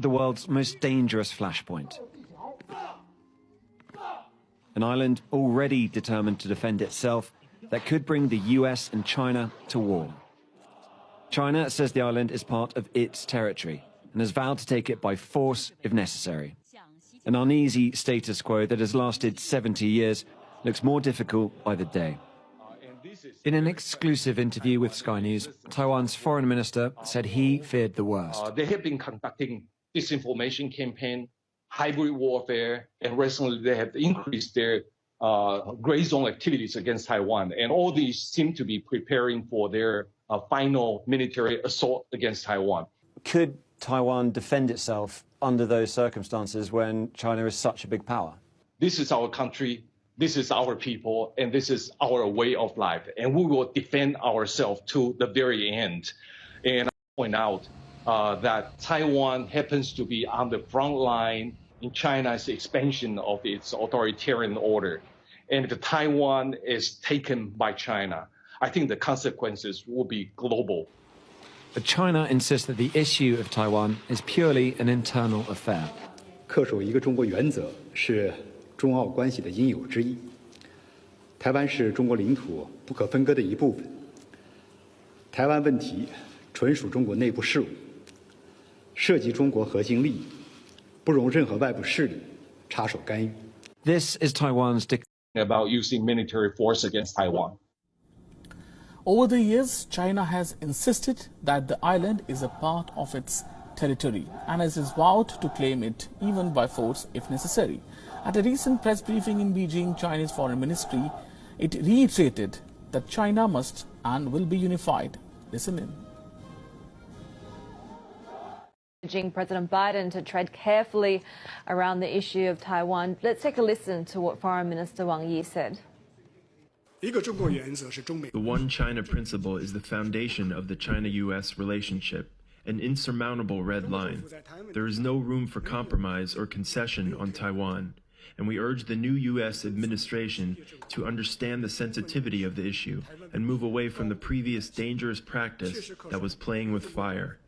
the world's most dangerous flashpoint. An island already determined to defend itself that could bring the US and China to war. China says the island is part of its territory and has vowed to take it by force if necessary. An uneasy status quo that has lasted 70 years looks more difficult by the day. In an exclusive interview with Sky News, Taiwan's foreign minister said he feared the worst. They have been conducting disinformation campaign, hybrid warfare, and recently they have increased their gray zone activities against Taiwan. And all these seem to be preparing for their final military assault against Taiwan. Could Taiwan defend itself under those circumstances when China is such a big power? This is our country, this is our people, and this is our way of life. And we will defend ourselves to the very end. And I point out that Taiwan happens to be on the front line in China's expansion of its authoritarian order. And if Taiwan is taken by China, I think the consequences will be global. But China insists that the issue of Taiwan is purely an internal affair. 恪守一个中国原则是中澳关系的应有之义。台湾是中国领土不可分割的一部分。台湾问题纯属中国内部事务，涉及中国核心利益，不容任何外部势力插手干预。This is Taiwan's about using military force against Taiwan. Over the years, China has insisted that the island is a part of its territory and has vowed to claim it even by force if necessary. At a recent press briefing in Beijing, Chinese Foreign Ministry, it reiterated that China must and will be unified. Listen in. Urging President Biden to tread carefully around the issue of Taiwan. Let's take a listen to what Foreign Minister Wang Yi said. The One China principle is the foundation of the China-US relationship, an insurmountable red line. There is no room for compromise or concession on Taiwan, and we urge the new U.S. administration to understand the sensitivity of the issue and move away from the previous dangerous practice that was playing with fire.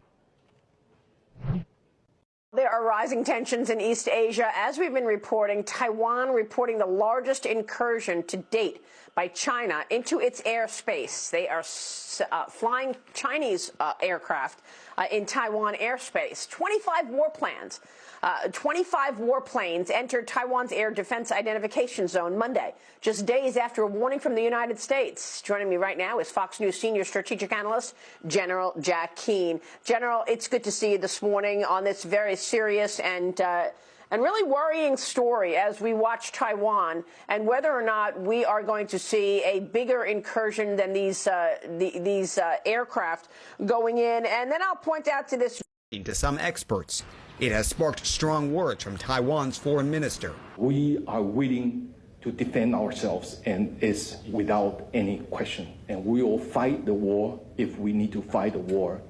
There are rising tensions in East Asia. As we've been reporting, Taiwan reporting the largest incursion to date by China into its airspace. They are flying Chinese aircraft in Taiwan airspace. 25 warplanes entered Taiwan's air defense identification zone Monday, just days after a warning from the United States. Joining me right now is Fox News senior strategic analyst, General Jack Keane. General, it's good to see you this morning on this very serious and really worrying story as we watch Taiwan and whether or not we are going to see a bigger incursion than these aircraft going in. And then I'll point out to this. To some experts, it has sparked strong words from Taiwan's foreign minister. We are willing to defend ourselves, and it's without any question. And we will fight the war if we need to fight the war.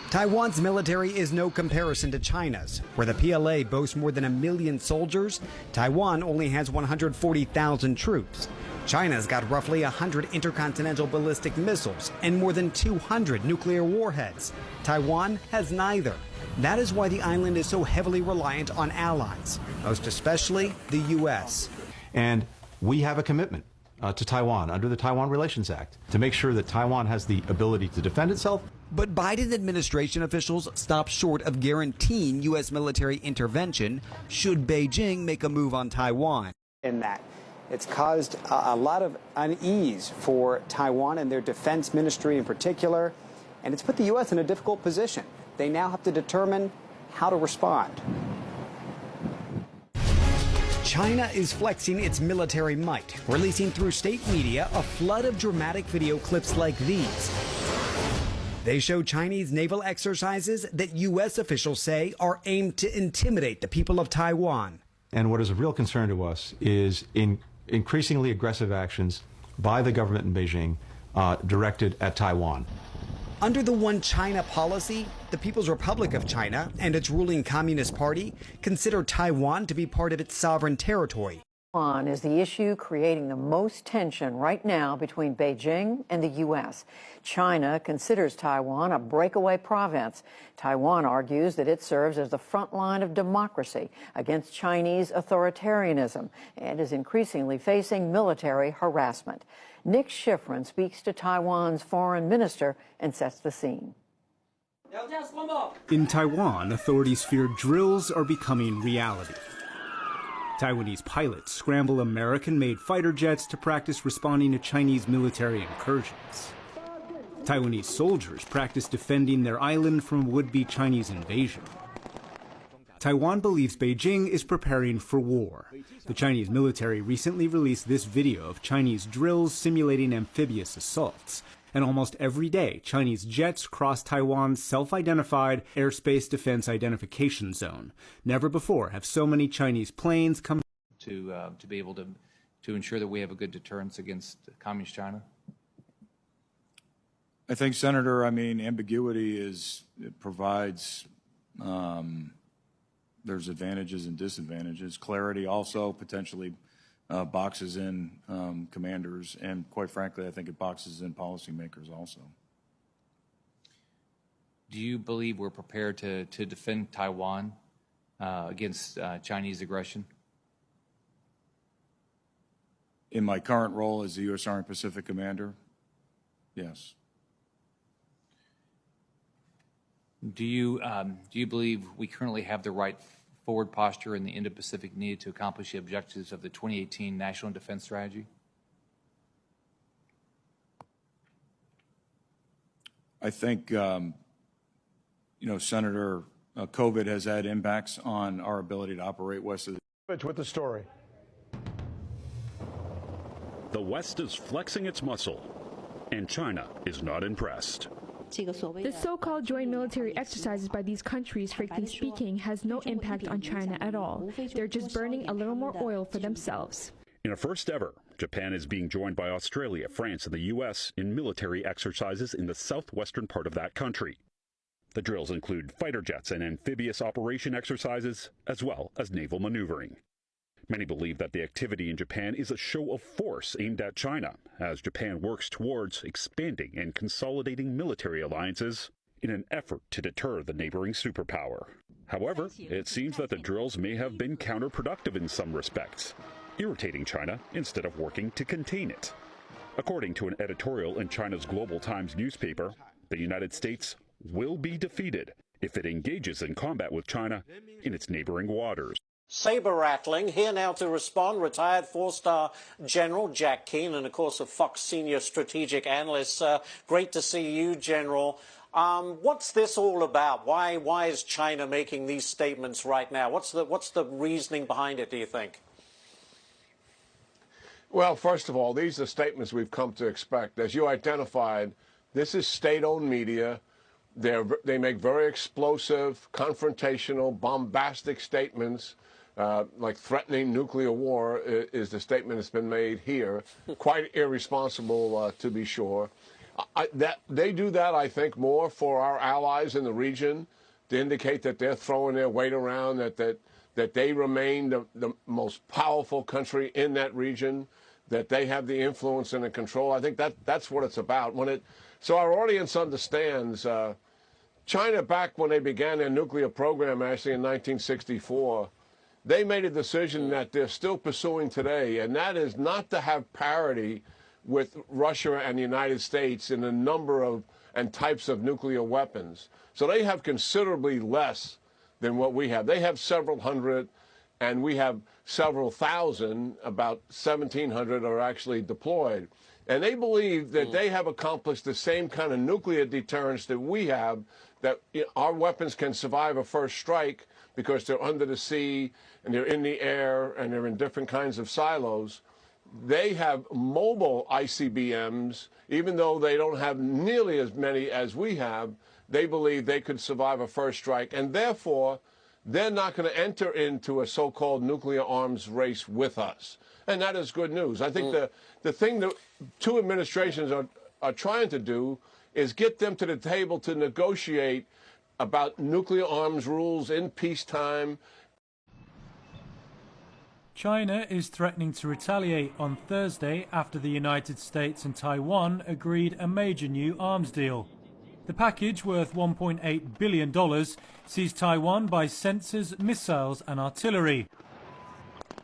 Taiwan's military is no comparison to China's. Where the PLA boasts more than 1 million soldiers, Taiwan only has 140,000 troops. China's got roughly 100 intercontinental ballistic missiles and more than 200 nuclear warheads. Taiwan has neither. That is why the island is so heavily reliant on allies, most especially the U.S. And we have a commitment to Taiwan under the Taiwan Relations Act to make sure that Taiwan has the ability to defend itself. But Biden administration officials stop short of guaranteeing U.S. military intervention should Beijing make a move on Taiwan. In that, it's caused a lot of unease for Taiwan and their defense ministry in particular, and it's put the U.S. in a difficult position. They now have to determine how to respond. China is flexing its military might, releasing through state media a flood of dramatic video clips like these. They show Chinese naval exercises that U.S. officials say are aimed to intimidate the people of Taiwan. And what is a real concern to us is increasingly aggressive actions by the government in Beijing directed at Taiwan. Under the One China policy, the People's Republic of China and its ruling Communist Party consider Taiwan to be part of its sovereign territory. Taiwan is the issue creating the most tension right now between Beijing and the U.S. China considers Taiwan a breakaway province. Taiwan argues that it serves as the front line of democracy against Chinese authoritarianism and is increasingly facing military harassment. Nick Schifrin speaks to Taiwan's foreign minister and sets the scene. In Taiwan, authorities fear drills are becoming reality. Taiwanese pilots scramble American-made fighter jets to practice responding to Chinese military incursions. Taiwanese soldiers practice defending their island from would-be Chinese invasion. Taiwan believes Beijing is preparing for war. The Chinese military recently released this video of Chinese drills simulating amphibious assaults. And almost every day, Chinese jets cross Taiwan's self-identified airspace defense identification zone. Never before have so many Chinese planes come to be able to ensure that we have a good deterrence against Communist China? I think, Senator, ambiguity provides, there's advantages and disadvantages. Clarity also potentially boxes in commanders, and quite frankly, I think it boxes in policymakers also. Do you believe we're prepared to defend Taiwan against Chinese aggression? In my current role as the U.S. Army Pacific Commander, yes. Do you believe we currently have the right forward posture in the Indo-Pacific needed to accomplish the objectives of the 2018 National Defense Strategy? I think, Senator, COVID has had impacts on our ability to operate west of the... With the story. The West is flexing its muscle, and China is not impressed. The so-called joint military exercises by these countries, frankly speaking, has no impact on China at all. They're just burning a little more oil for themselves. In a first ever, Japan is being joined by Australia, France, and the U.S. in military exercises in the southwestern part of that country. The drills include fighter jets and amphibious operation exercises, as well as naval maneuvering. Many believe that the activity in Japan is a show of force aimed at China, as Japan works towards expanding and consolidating military alliances in an effort to deter the neighboring superpower. However, it seems that the drills may have been counterproductive in some respects, irritating China instead of working to contain it. According to an editorial in China's Global Times newspaper, the United States will be defeated if it engages in combat with China in its neighboring waters. Saber rattling. Here now to respond, retired four-star General Jack Keane, and of course a Fox senior strategic analyst. Great to see you, General. What's this all about? Why is China making these statements right now? What's the reasoning behind it, do you think? Well, first of all, these are statements we've come to expect. As you identified, this is state-owned media. They make very explosive, confrontational, bombastic statements. Like threatening nuclear war is the statement that's been made here. Quite irresponsible, to be sure. They do that, I think, more for our allies in the region to indicate that they're throwing their weight around, that they remain the most powerful country in that region, that they have the influence and the control. I think that's what it's about. So our audience understands China, back when they began their nuclear program, actually in 1964, they made a decision that they're still pursuing today, and that is not to have parity with Russia and the United States in the number of and types of nuclear weapons. So they have considerably less than what we have. They have several hundred, and we have several thousand. About 1,700 are actually deployed. And they believe that they have accomplished the same kind of nuclear deterrence that we have, that our weapons can survive a first strike because they're under the sea and they're in the air and they're in different kinds of silos. They have mobile ICBMs, even though they don't have nearly as many as we have. They believe they could survive a first strike, and therefore they're not going to enter into a so-called nuclear arms race with us. And that is good news. I think the thing that two administrations are trying to do is get them to the table to negotiate about nuclear arms rules in peacetime. China is threatening to retaliate on Thursday after the United States and Taiwan agreed a major new arms deal. The package, worth $1.8 billion, sees Taiwan buy sensors, missiles and artillery.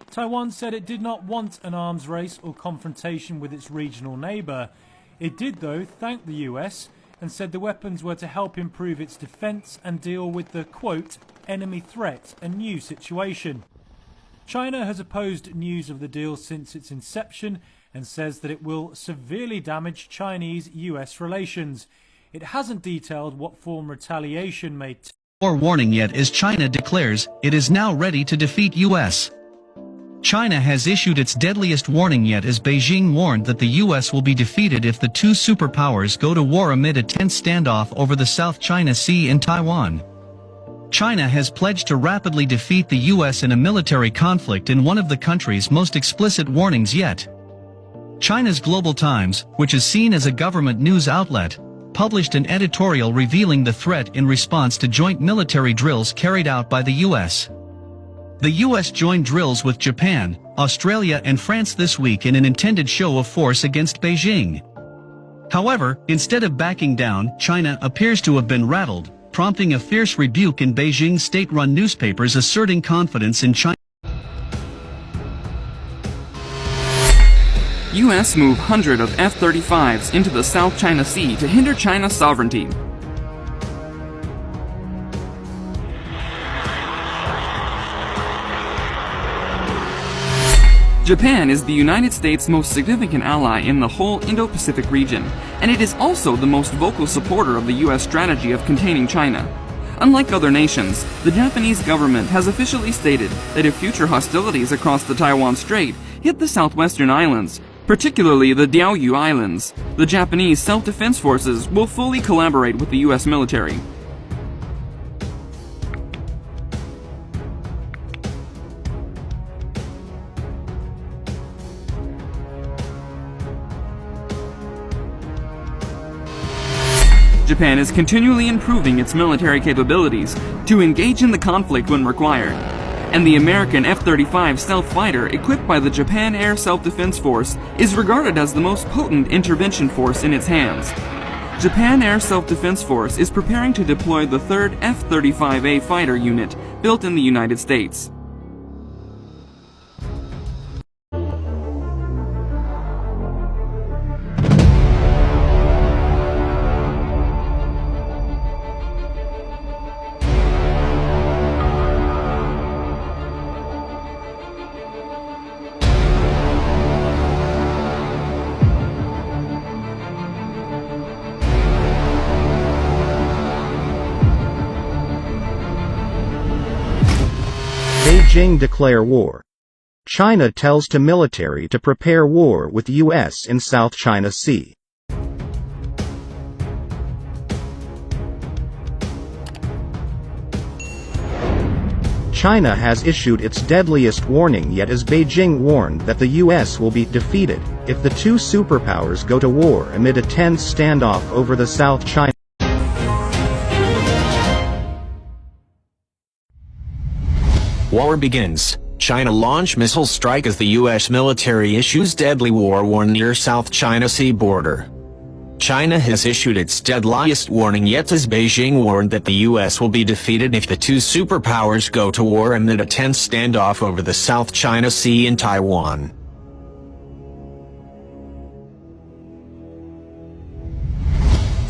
Taiwan said it did not want an arms race or confrontation with its regional neighbour. It did, though, thank the US and said the weapons were to help improve its defence and deal with the, quote, enemy threat, a new situation. China has opposed news of the deal since its inception and says that it will severely damage Chinese-US relations. It hasn't detailed what form retaliation may take. War warning yet as China declares it is now ready to defeat US. China has issued its deadliest warning yet as Beijing warned that the US will be defeated if the two superpowers go to war amid a tense standoff over the South China Sea in Taiwan. China has pledged to rapidly defeat the US in a military conflict in one of the country's most explicit warnings yet. China's Global Times, which is seen as a government news outlet, published an editorial revealing the threat in response to joint military drills carried out by the US. The US joined drills with Japan, Australia and France this week in an intended show of force against Beijing. However, instead of backing down, China appears to have been rattled, prompting a fierce rebuke in Beijing's state-run newspapers asserting confidence in China. U.S. move hundreds of F-35s into the South China Sea to hinder China's sovereignty. Japan is the United States' most significant ally in the whole Indo-Pacific region, and it is also the most vocal supporter of the U.S. strategy of containing China. Unlike other nations, the Japanese government has officially stated that if future hostilities across the Taiwan Strait hit the southwestern islands, particularly the Diaoyu Islands, the Japanese self-defense forces will fully collaborate with the U.S. military. Japan is continually improving its military capabilities to engage in the conflict when required, and the American F-35 stealth fighter equipped by the Japan Air Self-Defense Force is regarded as the most potent intervention force in its hands. Japan Air Self-Defense Force is preparing to deploy the third F-35A fighter unit built in the United States. Beijing declare war. China tells to military to prepare war with U.S. in South China Sea. China has issued its deadliest warning yet as Beijing warned that the U.S. will be defeated if the two superpowers go to war amid a tense standoff over the South China. War begins. China launch missile strike as the U.S. military issues deadly war warning near South China Sea border. China has issued its deadliest warning yet as Beijing warned that the U.S. will be defeated if the two superpowers go to war amid a tense standoff over the South China Sea in Taiwan.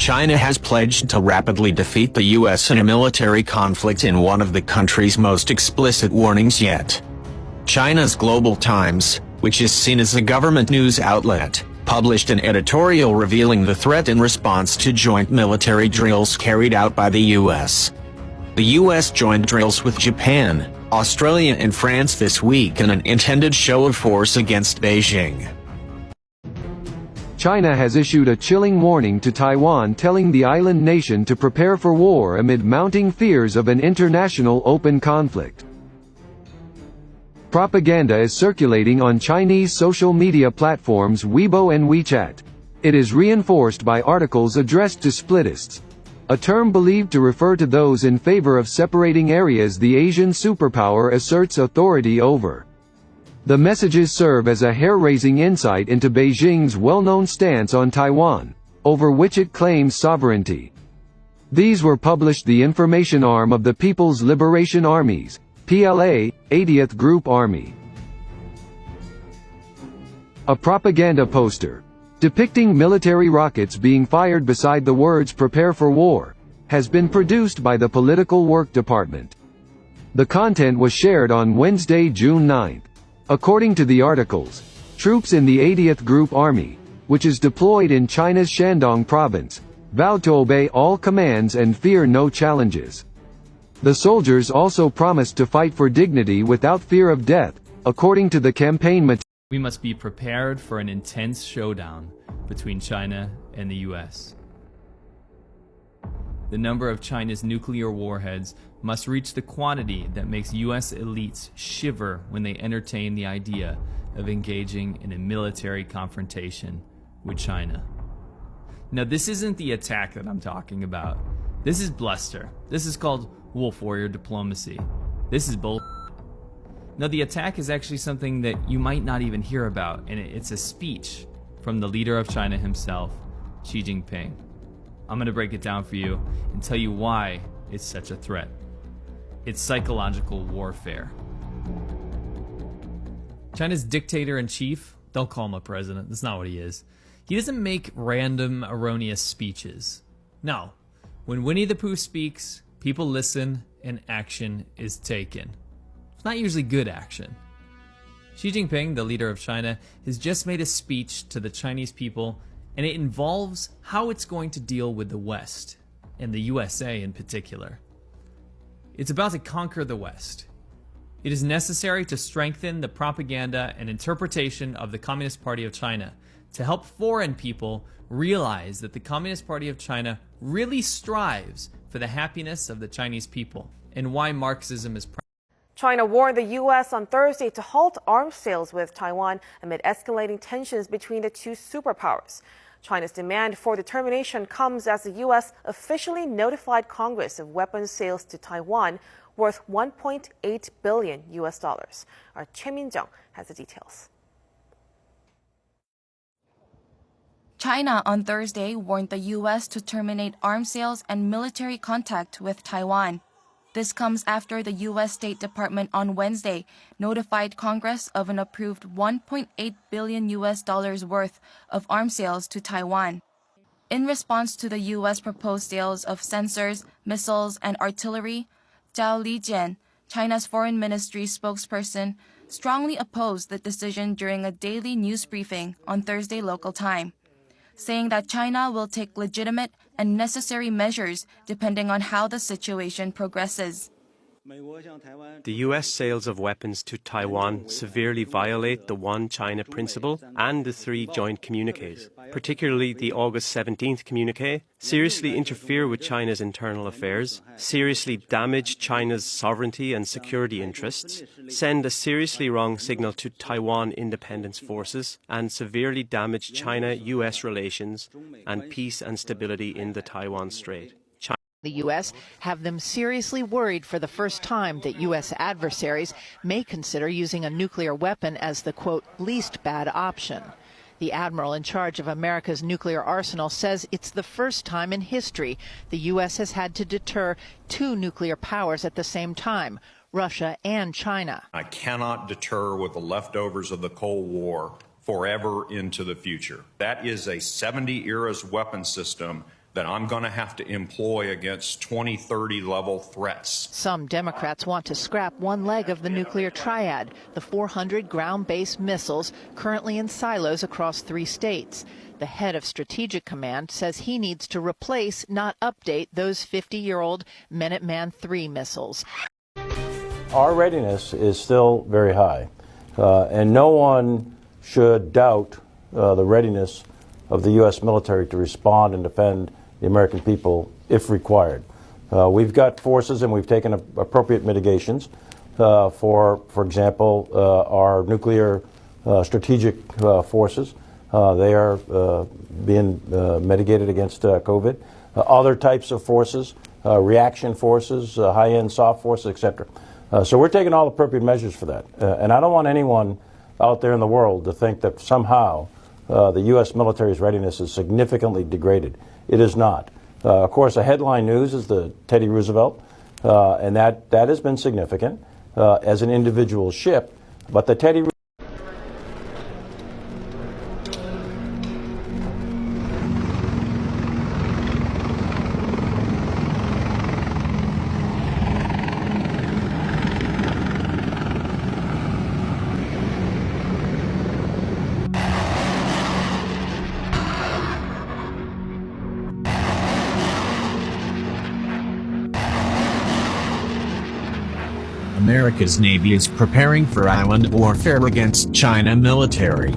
China has pledged to rapidly defeat the U.S. in a military conflict in one of the country's most explicit warnings yet. China's Global Times, which is seen as a government news outlet, published an editorial revealing the threat in response to joint military drills carried out by the U.S. The U.S. joined drills with Japan, Australia and France this week in an intended show of force against Beijing. China has issued a chilling warning to Taiwan telling the island nation to prepare for war amid mounting fears of an international open conflict. Propaganda is circulating on Chinese social media platforms Weibo and WeChat. It is reinforced by articles addressed to splitists, a term believed to refer to those in favor of separating areas the Asian superpower asserts authority over. The messages serve as a hair-raising insight into Beijing's well-known stance on Taiwan, over which it claims sovereignty. These were published the information arm of the People's Liberation Armies, PLA, 80th Group Army. A propaganda poster, depicting military rockets being fired beside the words "Prepare for War," has been produced by the Political Work Department. The content was shared on Wednesday, June 9. According to the articles, troops in the 80th Group Army, which is deployed in China's Shandong province, vowed to obey all commands and fear no challenges. The soldiers also promised to fight for dignity without fear of death, according to the campaign material. We must be prepared for an intense showdown between China and the US. The number of China's nuclear warheads must reach the quantity that makes US elites shiver when they entertain the idea of engaging in a military confrontation with China. Now, this isn't the attack that I'm talking about. This is bluster. This is called wolf warrior diplomacy. This is bull. Now, the attack is actually something that you might not even hear about, and it's a speech from the leader of China himself, Xi Jinping. I'm going to break it down for you and tell you why it's such a threat. It's psychological warfare. China's dictator-in-chief, don't call him a president, that's not what he is. He doesn't make random, erroneous speeches. No. When Winnie the Pooh speaks, people listen and action is taken. It's not usually good action. Xi Jinping, the leader of China, has just made a speech to the Chinese people, and it involves how it's going to deal with the West, and the USA in particular. It's about to conquer the West. It is necessary to strengthen the propaganda and interpretation of the Communist Party of China to help foreign people realize that the Communist Party of China really strives for the happiness of the Chinese people and why Marxism is China warned the U.S. on Thursday to halt arms sales with Taiwan amid escalating tensions between the two superpowers. China's demand for determination comes as the U.S. officially notified Congress of weapons sales to Taiwan worth $1.8 billion. Our Chen Minjung has the details. China on Thursday warned the U.S. to terminate arms sales and military contact with Taiwan. This comes after the U.S. State Department on Wednesday notified Congress of an approved $1.8 billion worth of arms sales to Taiwan. In response to the U.S. proposed sales of sensors, missiles, and artillery, Zhao Lijian, China's foreign ministry spokesperson, strongly opposed the decision during a daily news briefing on Thursday local time, saying that China will take legitimate and necessary measures depending on how the situation progresses. The U.S. sales of weapons to Taiwan severely violate the One China principle and the three joint communiques, particularly the August 17th communique, seriously interfere with China's internal affairs, seriously damage China's sovereignty and security interests, send a seriously wrong signal to Taiwan independence forces, and severely damage China-U.S. relations and peace and stability in the Taiwan Strait. The U.S. have them seriously worried for the first time that U.S. adversaries may consider using a nuclear weapon as the, quote, least bad option. The admiral in charge of America's nuclear arsenal says it's the first time in history the U.S. has had to deter two nuclear powers at the same time, Russia and China. I cannot deter with the leftovers of the Cold War forever into the future. That is a 70-eras weapon system that I'm going to have to employ against 2030 level threats. Some Democrats want to scrap one leg of the nuclear triad, the 400 ground-based missiles currently in silos across 3 states. The head of Strategic Command says he needs to replace, not update, those 50-year-old Minuteman III missiles. Our readiness is still very high, and no one should doubt the readiness of the U.S. military to respond and defend the American people if required. We've got forces and we've taken appropriate mitigations for example, our nuclear strategic forces. They are being mitigated against COVID. Other types of forces, reaction forces, high-end soft forces, etc. So we're taking all appropriate measures for that. And I don't want anyone out there in the world to think that somehow the U.S. military's readiness is significantly degraded. It is not. Of course, the headline news is the Teddy Roosevelt, and that has been significant as an individual ship. But the Teddy America's Navy is preparing for island warfare against China military.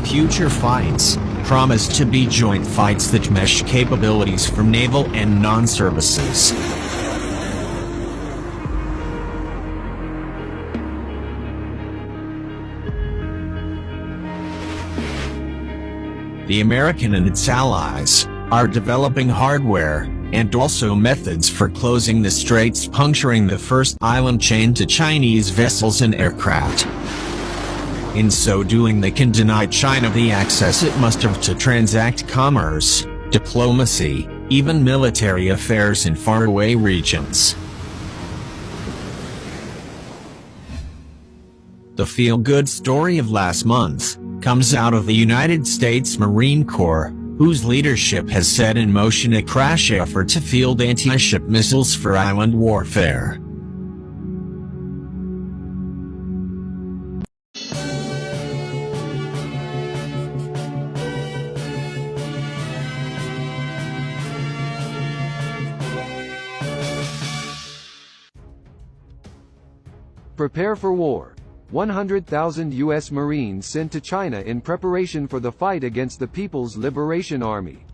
Future fights promise to be joint fights that mesh capabilities for naval and non-services. The American and its allies are developing hardware and also methods for closing the straits, puncturing the first island chain to Chinese vessels and aircraft. In so doing, they can deny China the access it must have to transact commerce, diplomacy, even military affairs in faraway regions. The feel-good story of last month comes out of the United States Marine Corps, whose leadership has set in motion a crash effort to field anti-ship missiles for island warfare. Prepare for war. 100,000 U.S. Marines sent to China in preparation for the fight against the People's Liberation Army.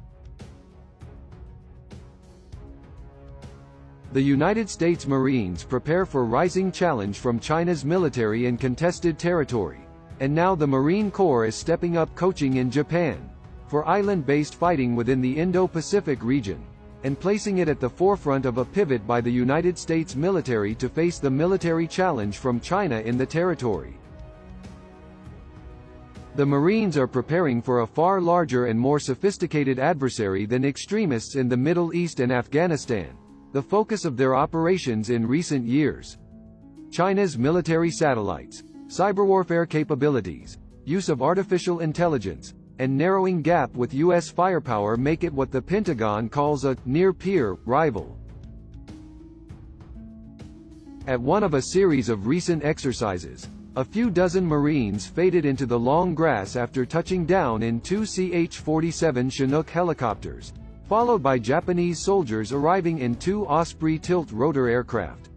The United States Marines prepare for rising challenge from China's military in contested territory. And now the Marine Corps is stepping up coaching in Japan for island-based fighting within the Indo-Pacific region, and placing it at the forefront of a pivot by the United States military to face the military challenge from China in the territory. The Marines are preparing for a far larger and more sophisticated adversary than extremists in the Middle East and Afghanistan, the focus of their operations in recent years. China's military satellites, cyberwarfare capabilities, use of artificial intelligence, and narrowing gap with U.S. firepower make it what the Pentagon calls a near-peer rival. At one of a series of recent exercises, a few dozen Marines faded into the long grass after touching down in two CH-47 Chinook helicopters, followed by Japanese soldiers arriving in two Osprey tilt-rotor aircraft.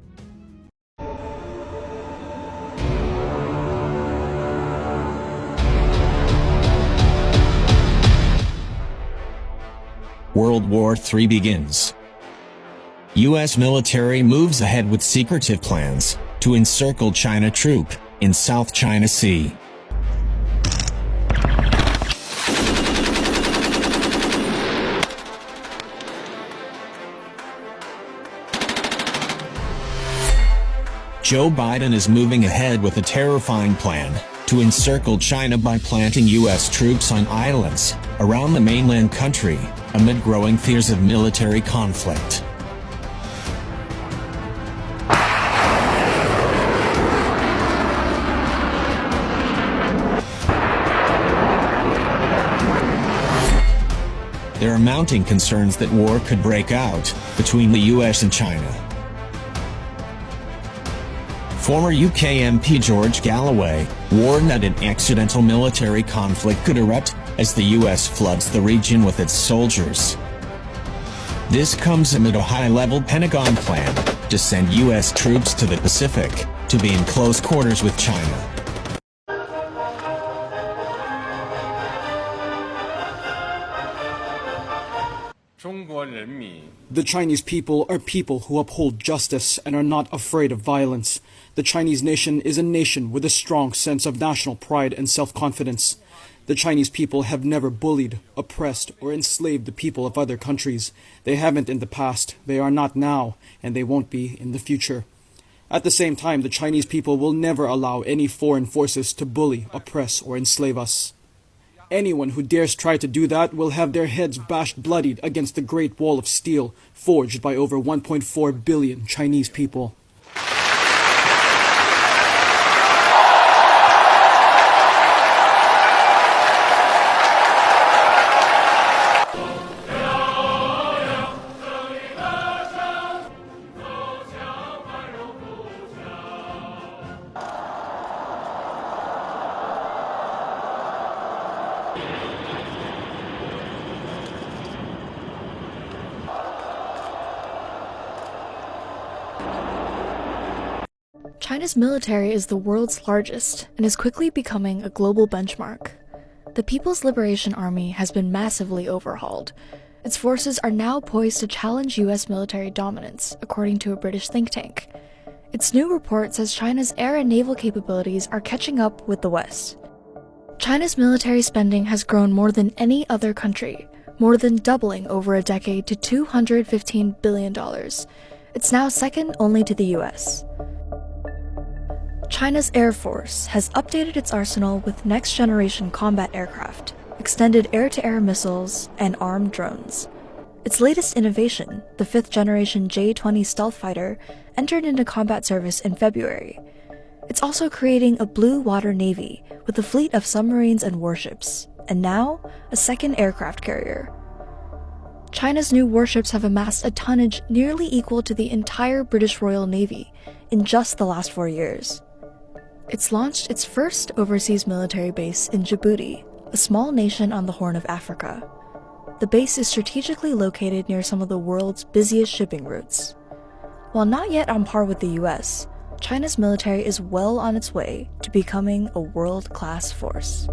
World War III begins. U.S. military moves ahead with secretive plans to encircle China troop in South China Sea. Joe Biden is moving ahead with a terrifying plan to encircle China by planting U.S. troops on islands around the mainland country, amid growing fears of military conflict. There are mounting concerns that war could break out between the U.S. and China. Former UK MP George Galloway warned that an accidental military conflict could erupt as the U.S. floods the region with its soldiers. This comes amid a high-level Pentagon plan to send U.S. troops to the Pacific to be in close quarters with China. The Chinese people are people who uphold justice and are not afraid of violence. The Chinese nation is a nation with a strong sense of national pride and self-confidence. The Chinese people have never bullied, oppressed, or enslaved the people of other countries. They haven't in the past, they are not now, and they won't be in the future. At the same time, the Chinese people will never allow any foreign forces to bully, oppress, or enslave us. Anyone who dares try to do that will have their heads bashed bloodied against the Great Wall of Steel, forged by over 1.4 billion Chinese people. China's military is the world's largest and is quickly becoming a global benchmark. The People's Liberation Army has been massively overhauled. Its forces are now poised to challenge US military dominance, according to a British think tank. Its new report says China's air and naval capabilities are catching up with the West. China's military spending has grown more than any other country, more than doubling over a decade to $215 billion. It's now second only to the US. China's Air Force has updated its arsenal with next-generation combat aircraft, extended air-to-air missiles, and armed drones. Its latest innovation, the fifth-generation J-20 stealth fighter, entered into combat service in February. It's also creating a blue water navy with a fleet of submarines and warships, and now a second aircraft carrier. China's new warships have amassed a tonnage nearly equal to the entire British Royal Navy in just the last 4 years. It's launched its first overseas military base in Djibouti, a small nation on the Horn of Africa. The base is strategically located near some of the world's busiest shipping routes. While not yet on par with the US, China's military is well on its way to becoming a world-class force.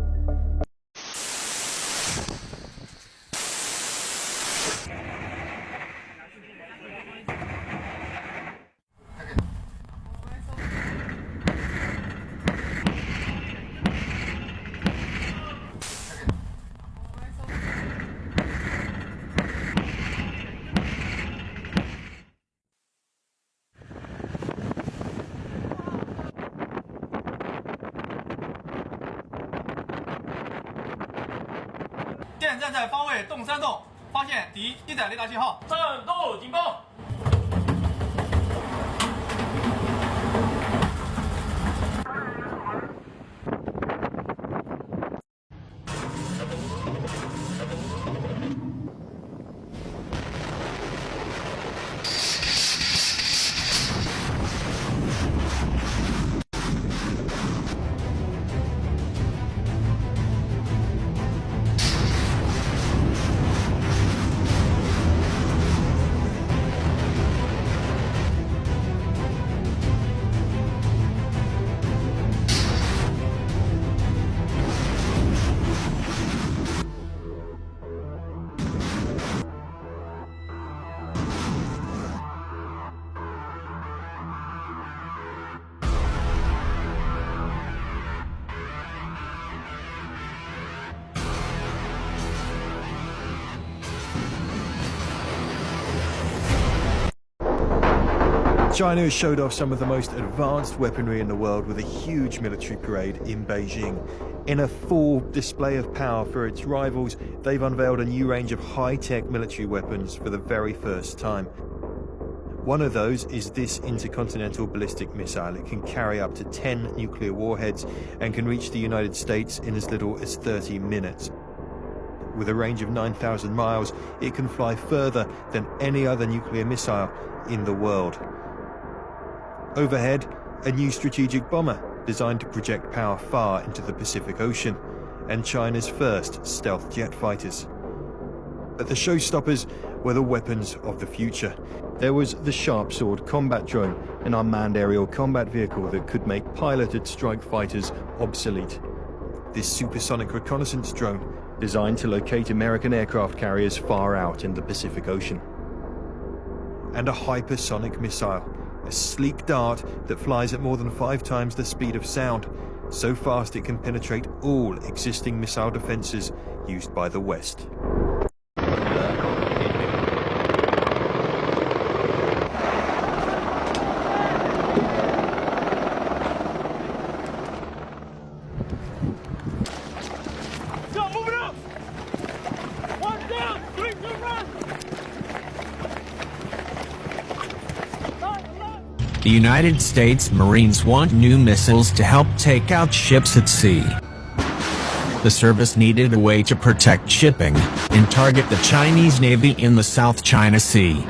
China has showed off some of the most advanced weaponry in the world with a huge military parade in Beijing. In a full display of power for its rivals, they've unveiled a new range of high-tech military weapons for the very first time. One of those is this intercontinental ballistic missile. It can carry up to 10 nuclear warheads and can reach the United States in as little as 30 minutes. With a range of 9,000 miles, it can fly further than any other nuclear missile in the world. Overhead, a new strategic bomber designed to project power far into the Pacific Ocean, and China's first stealth jet fighters. But the showstoppers were the weapons of the future. There was the Sharp Sword combat drone, an unmanned aerial combat vehicle that could make piloted strike fighters obsolete. This supersonic reconnaissance drone, designed to locate American aircraft carriers far out in the Pacific Ocean. And a hypersonic missile, a sleek dart that flies at more than 5 times the speed of sound, so fast it can penetrate all existing missile defenses used by the West. United States Marines want new missiles to help take out ships at sea. The service needed a way to protect shipping and target the Chinese Navy in the South China Sea.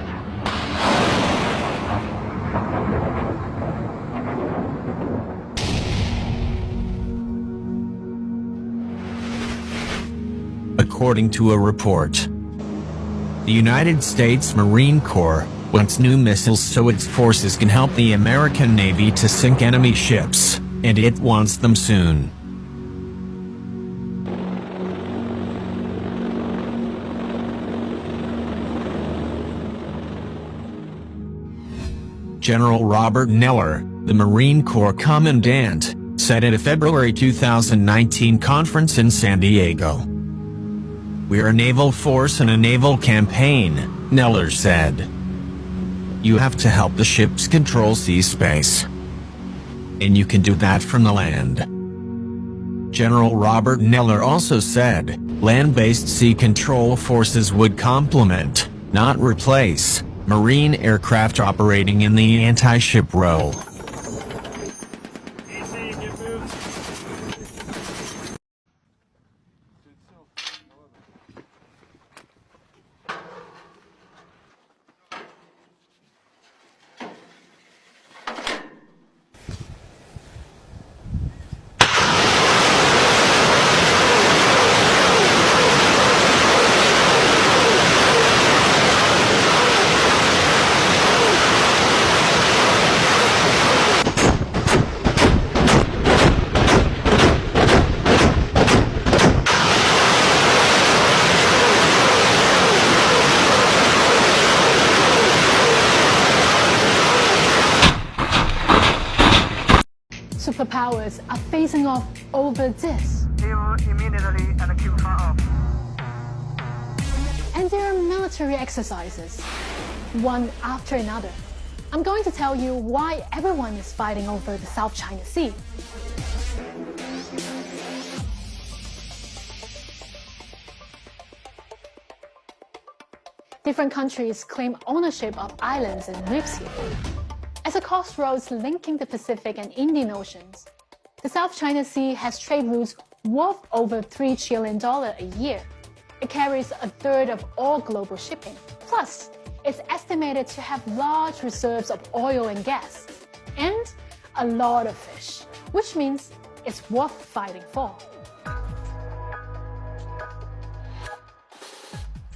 According to a report, the United States Marine Corps wants new missiles so its forces can help the American Navy to sink enemy ships, and it wants them soon. General Robert Neller, the Marine Corps Commandant, said at a February 2019 conference in San Diego. "We're a naval force in a naval campaign," Neller said. "You have to help the ships control sea space. And you can do that from the land." General Robert Neller also said, land-based sea control forces would complement, not replace, Marine aircraft operating in the anti-ship role. Superpowers are facing off over this. They will immediately execute fire. And there are military exercises, one after another. I'm going to tell you why everyone is fighting over the South China Sea. Different countries claim ownership of islands and reefs here. As a crossroads linking the Pacific and Indian Oceans, the South China Sea has trade routes worth over $3 trillion a year. It carries a third of all global shipping. Plus, it's estimated to have large reserves of oil and gas, and a lot of fish, which means it's worth fighting for.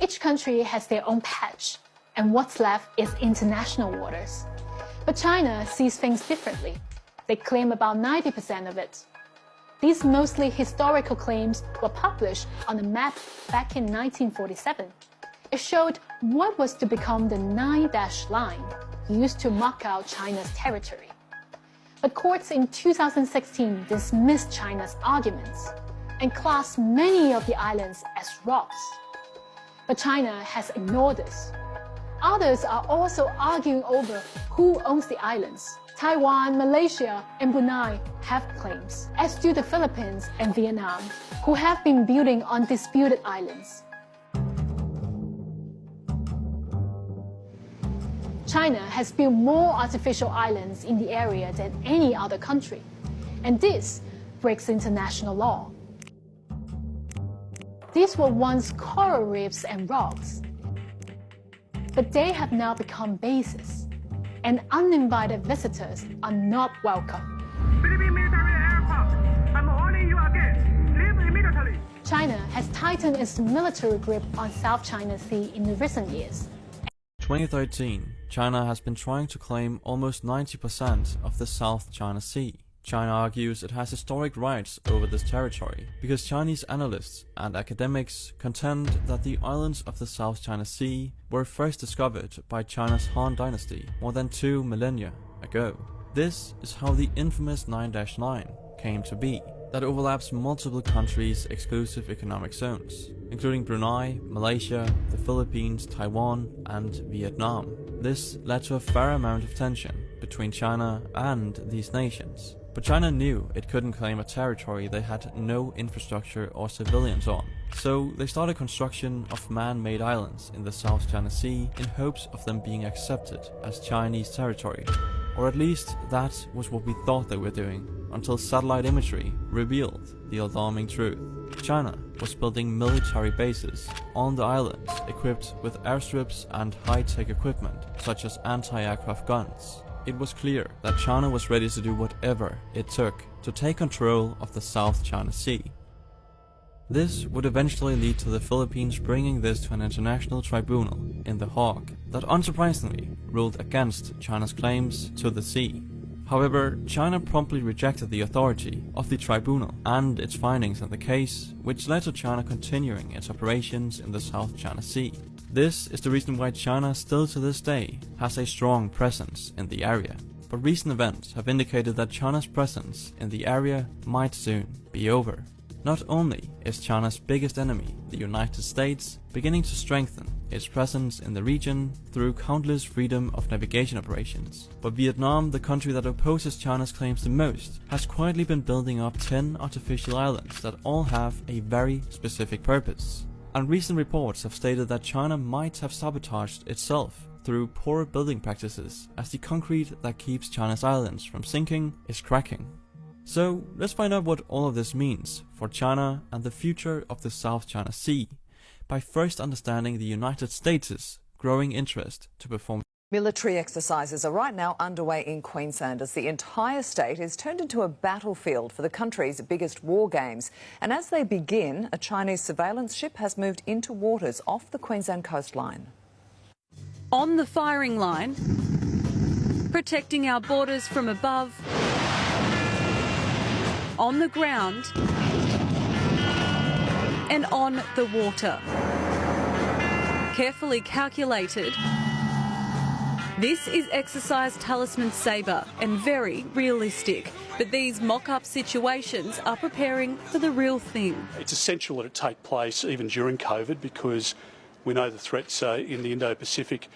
Each country has their own patch, and what's left is international waters. But China sees things differently. They claim about 90% of it. These mostly historical claims were published on a map back in 1947. It showed what was to become the 9-dash line used to mark out China's territory. But courts in 2016 dismissed China's arguments and classed many of the islands as rocks. But China has ignored this. Others are also arguing over who owns the islands. Taiwan, Malaysia, and Brunei have claims, as do the Philippines and Vietnam, who have been building on disputed islands. China has built more artificial islands in the area than any other country, and this breaks international law. These were once coral reefs and rocks, but they have now become bases, and uninvited visitors are not welcome. Philippine military aircraft, I'm warning you again. Leave immediately. China has tightened its military grip on South China Sea in the recent years. 2013, China has been trying to claim almost 90% of the South China Sea. China argues it has historic rights over this territory because Chinese analysts and academics contend that the islands of the South China Sea were first discovered by China's Han Dynasty more than 2 millennia ago. This is how the infamous 9-9 came to be, that overlaps multiple countries' exclusive economic zones, including Brunei, Malaysia, the Philippines, Taiwan, and Vietnam. This led to a fair amount of tension between China and these nations. But China knew it couldn't claim a territory they had no infrastructure or civilians on. So they started construction of man-made islands in the South China Sea in hopes of them being accepted as Chinese territory. Or at least that was what we thought they were doing, until satellite imagery revealed the alarming truth. China was building military bases on the islands equipped with airstrips and high-tech equipment such as anti-aircraft guns. It was clear that China was ready to do whatever it took to take control of the South China Sea. This would eventually lead to the Philippines bringing this to an international tribunal in The Hague that unsurprisingly ruled against China's claims to the sea. However, China promptly rejected the authority of the tribunal and its findings in the case, which led to China continuing its operations in the South China Sea. This is the reason why China still to this day has a strong presence in the area. But recent events have indicated that China's presence in the area might soon be over. Not only is China's biggest enemy, the United States, beginning to strengthen its presence in the region through countless freedom of navigation operations, but Vietnam, the country that opposes China's claims the most, has quietly been building up 10 artificial islands that all have a very specific purpose. And recent reports have stated that China might have sabotaged itself through poor building practices, as the concrete that keeps China's islands from sinking is cracking. So let's find out what all of this means for China and the future of the South China Sea by first understanding the United States' growing interest to perform. Military exercises are right now underway in Queensland as the entire state is turned into a battlefield for the country's biggest war games. And as they begin, a Chinese surveillance ship has moved into waters off the Queensland coastline. On the firing line, protecting our borders from above, on the ground and on the water. Carefully calculated, this is exercise Talisman Sabre and very realistic. But these mock-up situations are preparing for the real thing. It's essential that it take place even during COVID because we know the threats in the Indo-Pacific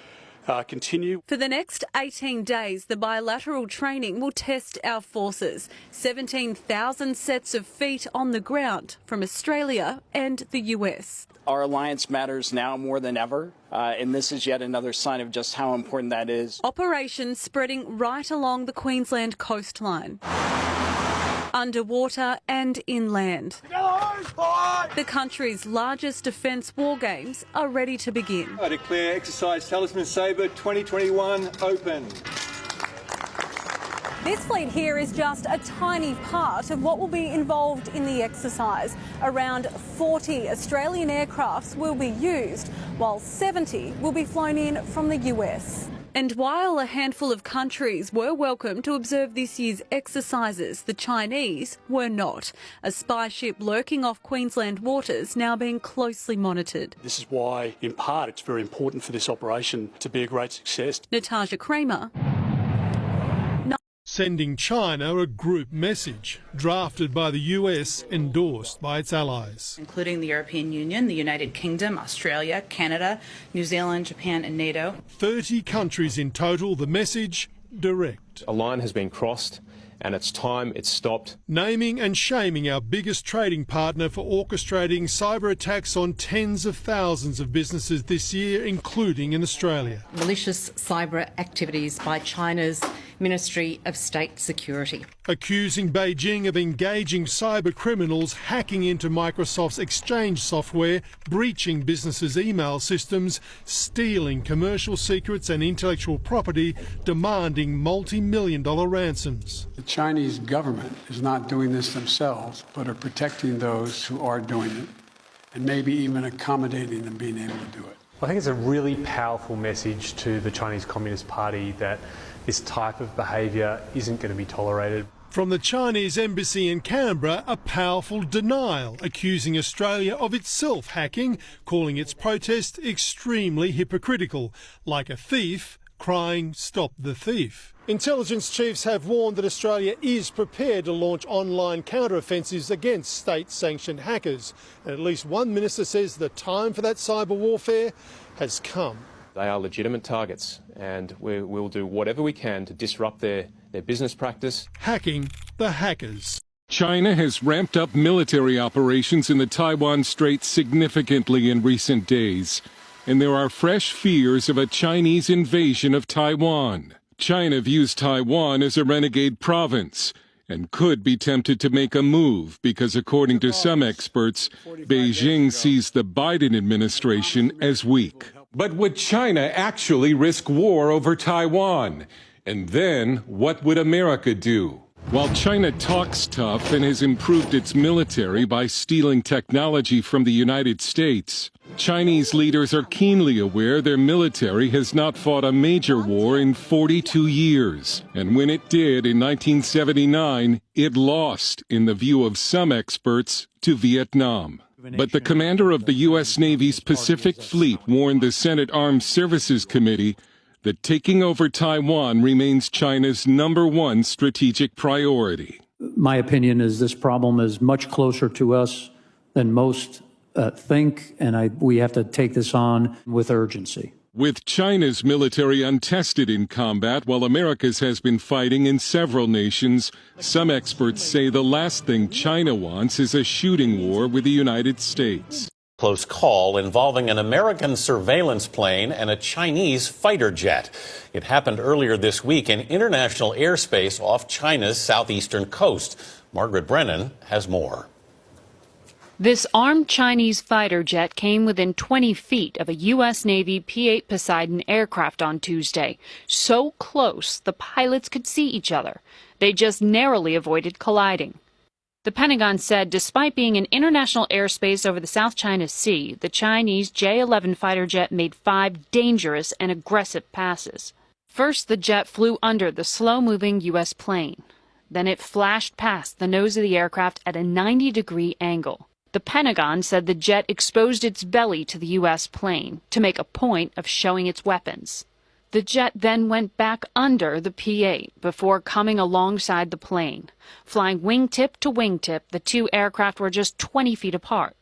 continue. For the next 18 days, the bilateral training will test our forces. 17,000 sets of feet on the ground from Australia and the US. Our alliance matters now more than ever, and this is yet another sign of just how important that is. Operations spreading right along the Queensland coastline, underwater and inland. The country's largest defence war games are ready to begin. I declare exercise Talisman Sabre 2021 open. This fleet here is just a tiny part of what will be involved in the exercise. Around 40 Australian aircrafts will be used, while 70 will be flown in from the US. And while a handful of countries were welcome to observe this year's exercises, the Chinese were not. A spy ship lurking off Queensland waters now being closely monitored. This is why, in part, it's very important for this operation to be a great success. Natasha Kramer. Sending China a group message, drafted by the US, endorsed by its allies. Including the European Union, the United Kingdom, Australia, Canada, New Zealand, Japan and NATO. 30 countries in total, the message direct. A line has been crossed and it's time it stopped. Naming and shaming our biggest trading partner for orchestrating cyber attacks on tens of thousands of businesses this year, including in Australia. Malicious cyber activities by China's Ministry of State Security. Accusing Beijing of engaging cyber criminals, hacking into Microsoft's Exchange software, breaching businesses' email systems, stealing commercial secrets and intellectual property, demanding multi-million-dollar ransoms. The Chinese government is not doing this themselves, but are protecting those who are doing it, and maybe even accommodating them being able to do it. I think it's a really powerful message to the Chinese Communist Party that this type of behaviour isn't going to be tolerated. From the Chinese embassy in Canberra, a powerful denial, accusing Australia of itself hacking, calling its protest extremely hypocritical, like a thief crying, "Stop the thief." Intelligence chiefs have warned that Australia is prepared to launch online counter-offensives against state-sanctioned hackers. And at least one minister says the time for that cyber warfare has come. They are legitimate targets and we'll do whatever we can to disrupt their business practice. Hacking the hackers. China has ramped up military operations in the Taiwan Strait significantly in recent days, and there are fresh fears of a Chinese invasion of Taiwan. China views Taiwan as a renegade province and could be tempted to make a move because, according to some experts, Beijing sees the Biden administration as weak. But would China actually risk war over Taiwan? And then what would America do? While China talks tough and has improved its military by stealing technology from the United States, Chinese leaders are keenly aware their military has not fought a major war in 42 years. And when it did in 1979, it lost, in the view of some experts, to Vietnam. But the commander of the U.S. Navy's Pacific Fleet warned the Senate Armed Services Committee that taking over Taiwan remains China's #1 strategic priority. My opinion is this problem is much closer to us than most think, and we have to take this on with urgency. With China's military untested in combat while America's has been fighting in several nations, some experts say the last thing China wants is a shooting war with the United States. Close call involving an American surveillance plane and a Chinese fighter jet. It happened earlier this week in international airspace off China's southeastern coast. Margaret Brennan has more. This armed Chinese fighter jet came within 20 feet of a U.S. Navy P-8 Poseidon aircraft on Tuesday. So close, the pilots could see each other. They just narrowly avoided colliding. The Pentagon said despite being in international airspace over the South China Sea, the Chinese J-11 fighter jet made 5 dangerous and aggressive passes. First, the jet flew under the slow-moving U.S. plane. Then it flashed past the nose of the aircraft at a 90-degree angle. The Pentagon said the jet exposed its belly to the U.S. plane to make a point of showing its weapons. The jet then went back under the P-8 before coming alongside the plane. Flying wingtip to wingtip, the two aircraft were just 20 feet apart.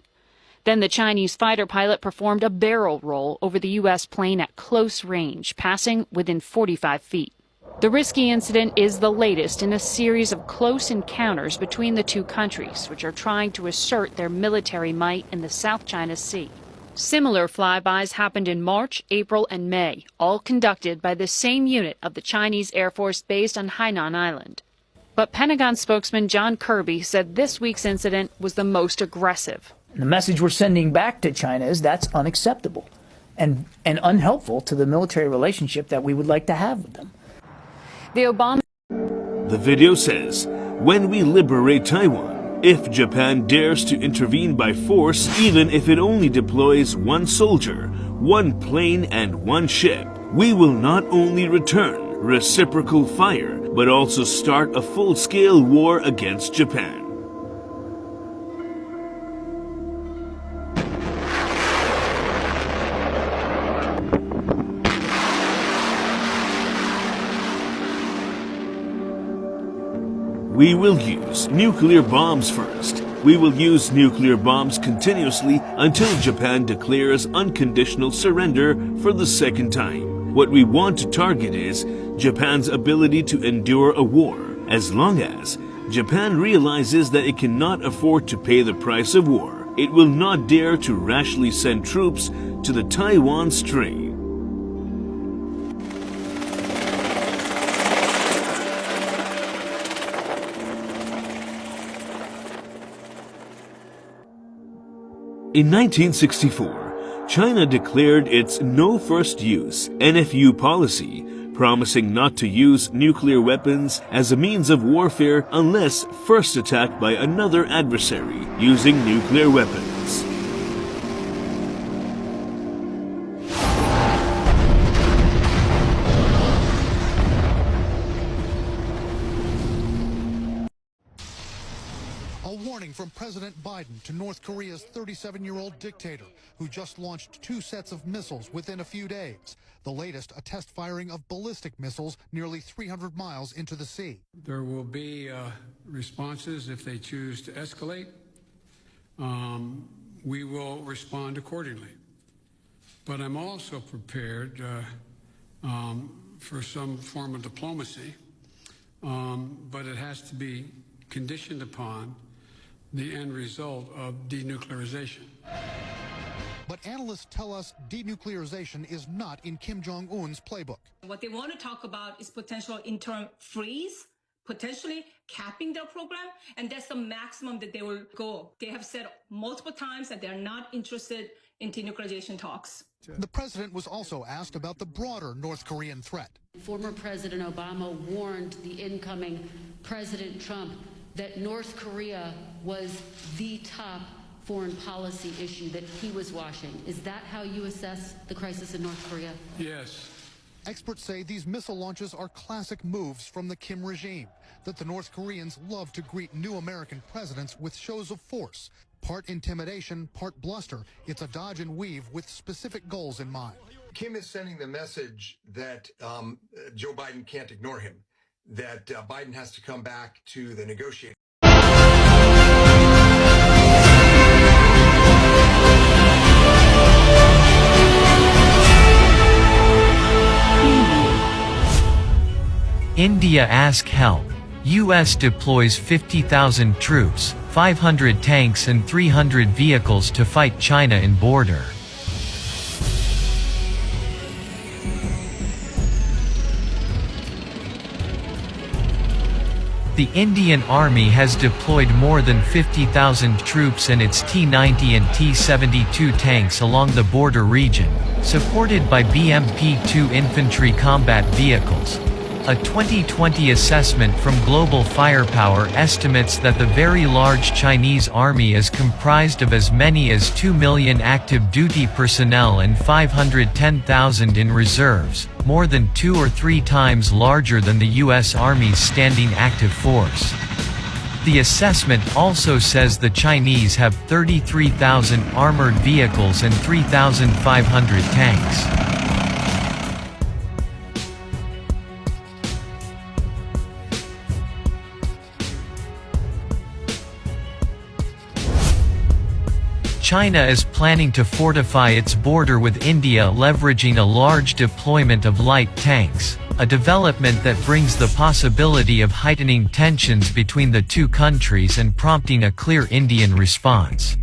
Then the Chinese fighter pilot performed a barrel roll over the U.S. plane at close range, passing within 45 feet. The risky incident is the latest in a series of close encounters between the two countries, which are trying to assert their military might in the South China Sea. Similar flybys happened in March, April, and May, all conducted by the same unit of the Chinese Air Force based on Hainan Island. But Pentagon spokesman John Kirby said this week's incident was the most aggressive. The message we're sending back to China is that's unacceptable and unhelpful to the military relationship that we would like to have with them. The video says, when we liberate Taiwan, if Japan dares to intervene by force, even if it only deploys 1 soldier, 1 plane and 1 ship, we will not only return reciprocal fire, but also start a full-scale war against Japan. We will use nuclear bombs first. We will use nuclear bombs continuously until Japan declares unconditional surrender for the 2nd time. What we want to target is Japan's ability to endure a war, as long as Japan realizes that it cannot afford to pay the price of war. It will not dare to rashly send troops to the Taiwan Strait. In 1964, China declared its no first use (NFU) policy, promising not to use nuclear weapons as a means of warfare unless first attacked by another adversary using nuclear weapons. From President Biden to North Korea's 37-year-old dictator who just launched 2 sets of missiles within a few days. The latest, a test firing of ballistic missiles nearly 300 miles into the sea. There will be responses if they choose to escalate. We will respond accordingly. But I'm also prepared for some form of diplomacy, but it has to be conditioned upon the end result of denuclearization. But analysts tell us denuclearization is not in Kim Jong-un's playbook. What they want to talk about is potential interim freeze, potentially capping their program, and that's the maximum that they will go. They have said multiple times that they're not interested in denuclearization talks. The president was also asked about the broader North Korean threat. Former President Obama warned the incoming President Trump that North Korea was the top foreign policy issue that he was watching. Is that how you assess the crisis in North Korea? Yes. Experts say these missile launches are classic moves from the Kim regime, that the North Koreans love to greet new American presidents with shows of force. Part intimidation, part bluster. It's a dodge and weave with specific goals in mind. Kim is sending the message that Joe Biden can't ignore him, that Biden has to come back to the negotiating. India ask help. U.S. deploys 50,000 troops, 500 tanks and 300 vehicles to fight China in border. The Indian Army has deployed more than 50,000 troops and its T-90 and T-72 tanks along the border region, supported by BMP-2 infantry combat vehicles. A 2020 assessment from Global Firepower estimates that the very large Chinese army is comprised of as many as 2 million active duty personnel and 510,000 in reserves, more than 2 or 3 times larger than the U.S. Army's standing active force. The assessment also says the Chinese have 33,000 armored vehicles and 3,500 tanks. China is planning to fortify its border with India, leveraging a large deployment of light tanks, a development that brings the possibility of heightening tensions between the two countries and prompting a clear Indian response.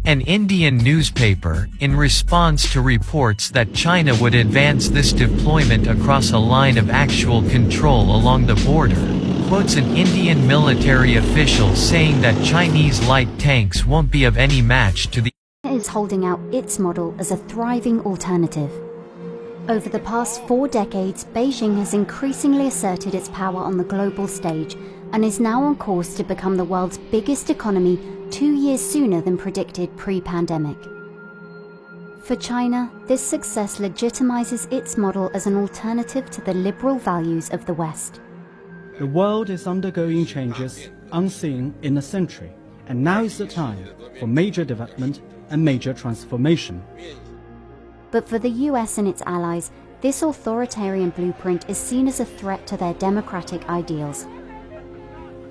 An Indian newspaper, in response to reports that China would advance this deployment across a line of actual control along the border, quotes an Indian military official saying that Chinese light tanks won't be of any match to the is holding out its model as a thriving alternative. Over the past 4 decades, Beijing has increasingly asserted its power on the global stage and is now on course to become the world's biggest economy 2 years sooner than predicted pre-pandemic. For China, this success legitimizes its model as an alternative to the liberal values of the West. The world is undergoing changes unseen in a century, and now is the time for major development and major transformation. But for the US and its allies, this authoritarian blueprint is seen as a threat to their democratic ideals.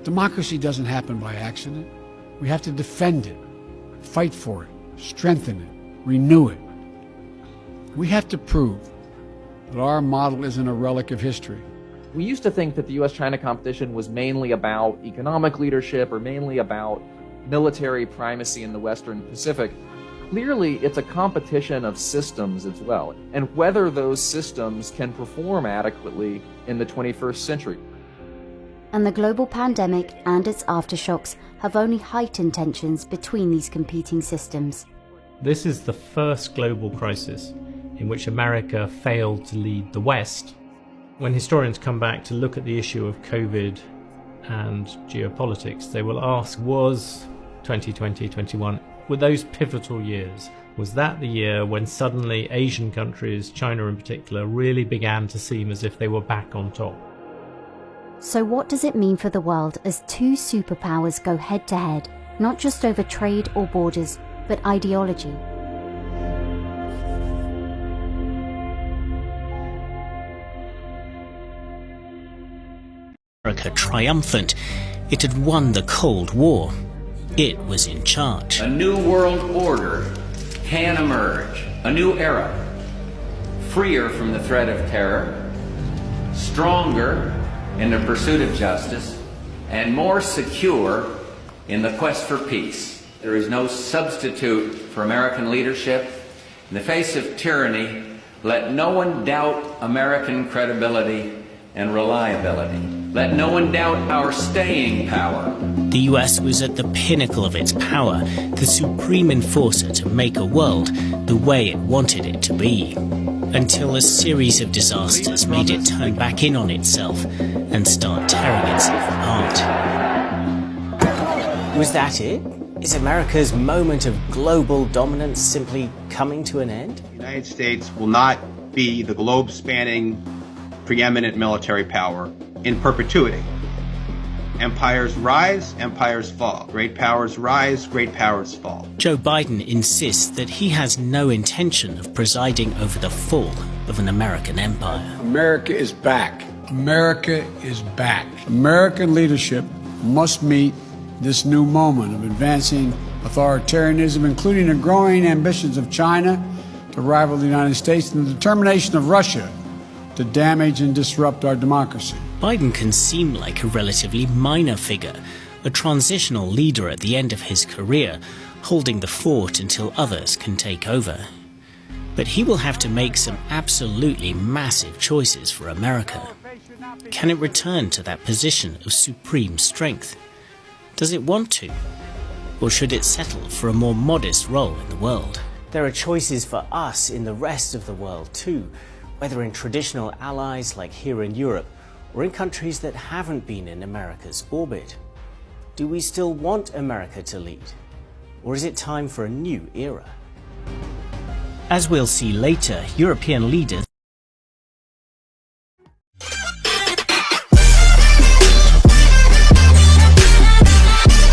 Democracy doesn't happen by accident. We have to defend it, fight for it, strengthen it, renew it. We have to prove that our model isn't a relic of history. We used to think that the US-China competition was mainly about economic leadership or mainly about military primacy in the Western Pacific. Clearly, it's a competition of systems as well, and whether those systems can perform adequately in the 21st century. And the global pandemic and its aftershocks have only heightened tensions between these competing systems. This is the first global crisis in which America failed to lead the West. When historians come back to look at the issue of COVID and geopolitics, they will ask, was 2020-21, were those pivotal years? Was that the year when suddenly Asian countries, China in particular, really began to seem as if they were back on top? So what does it mean for the world as two superpowers go head-to-head, not just over trade or borders, but ideology? America triumphant. It had won the Cold War. It was in charge. A new world order can emerge, a new era, freer from the threat of terror, stronger in the pursuit of justice, and more secure in the quest for peace. There is no substitute for American leadership. In the face of tyranny, let no one doubt American credibility and reliability. Let no one doubt our staying power. The US was at the pinnacle of its power, the supreme enforcer to make a world the way it wanted it to be. Until a series of disasters made it turn back in on itself and start tearing itself apart. Was that it? Is America's moment of global dominance simply coming to an end? The United States will not be the globe-spanning, preeminent military power in perpetuity. Empires rise, empires fall. Great powers rise, great powers fall. Joe Biden insists that he has no intention of presiding over the fall of an American empire. America is back. America is back. American leadership must meet this new moment of advancing authoritarianism, including the growing ambitions of China to rival the United States and the determination of Russia to damage and disrupt our democracy. Biden can seem like a relatively minor figure, a transitional leader at the end of his career, holding the fort until others can take over. But he will have to make some absolutely massive choices for America. Can it return to that position of supreme strength? Does it want to? Or should it settle for a more modest role in the world? There are choices for us in the rest of the world too, whether in traditional allies like here in Europe, or in countries that haven't been in America's orbit. Do we still want America to lead? Or is it time for a new era? As we'll see later, European leaders